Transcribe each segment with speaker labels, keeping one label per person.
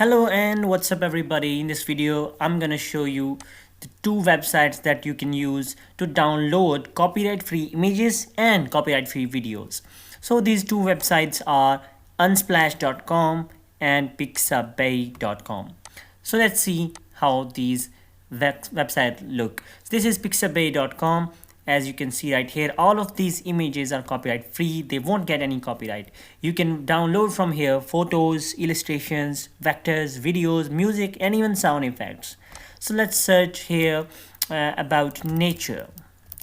Speaker 1: Hello and what's up everybody. In this video I'm gonna show you the two websites that you can use to download copyright free images and copyright free videos. So these two websites are unsplash.com and pixabay.com. So let's see how these websites look. This is pixabay.com. As you can see right here, all of these images are copyright free. They won't get any copyright. You can download from here photos, illustrations, vectors, videos, music, and even sound effects. So let's search here about nature.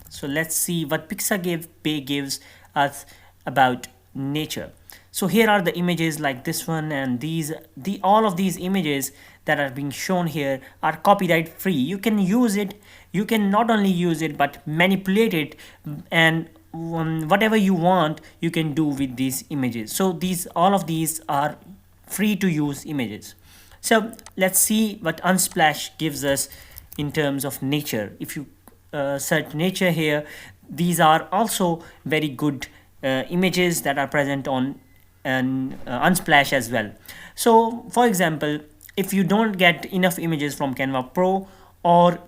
Speaker 1: So let's see what Pixabay gives us about nature. So here are the images like this one, and all of these images that are being shown here are copyright free. You can use it, you can not only use it but manipulate it, and whatever you want you can do with these images. So all of these are free to use images. So let's see what Unsplash gives us in terms of nature. If you search nature here, these are also very good images that are present on Unsplash as well. So for example, if you don't get enough images from Canva Pro, or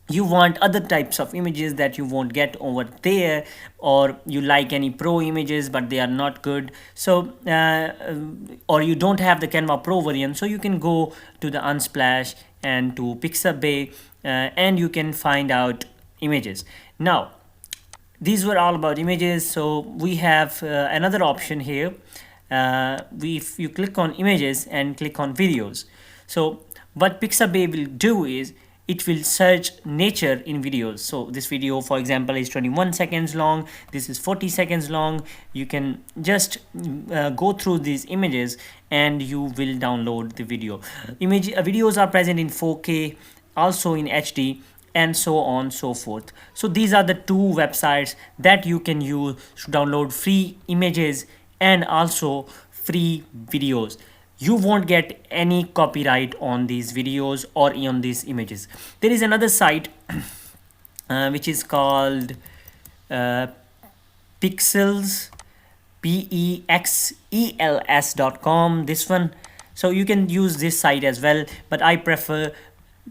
Speaker 1: you want other types of images that you won't get over there, or you like any pro images but they are not good, so or you don't have the Canva Pro variant, so you can go to the Unsplash and to Pixabay and you can find out images. Now these were all about images, so we have another option here. If you click on images and click on videos, so what Pixabay will do is it will search nature in videos. So this video, for example, is 21 seconds long, this is 40 seconds long. You can just go through these images and you will download the video. Videos are present in 4K, also in HD, and so on so forth. So these are the two websites that you can use to download free images and also free videos. You won't get any copyright on these videos or on these images. There is another site which is called plzz, pexels.com, this one. So you can use this site as well, but I prefer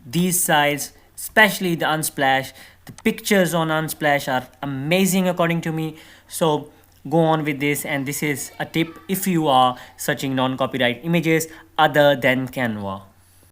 Speaker 1: these sites, especially the Unsplash. The pictures on Unsplash are amazing according to me, so go on with this. And this is a tip if you are searching non-copyright images other than Canva.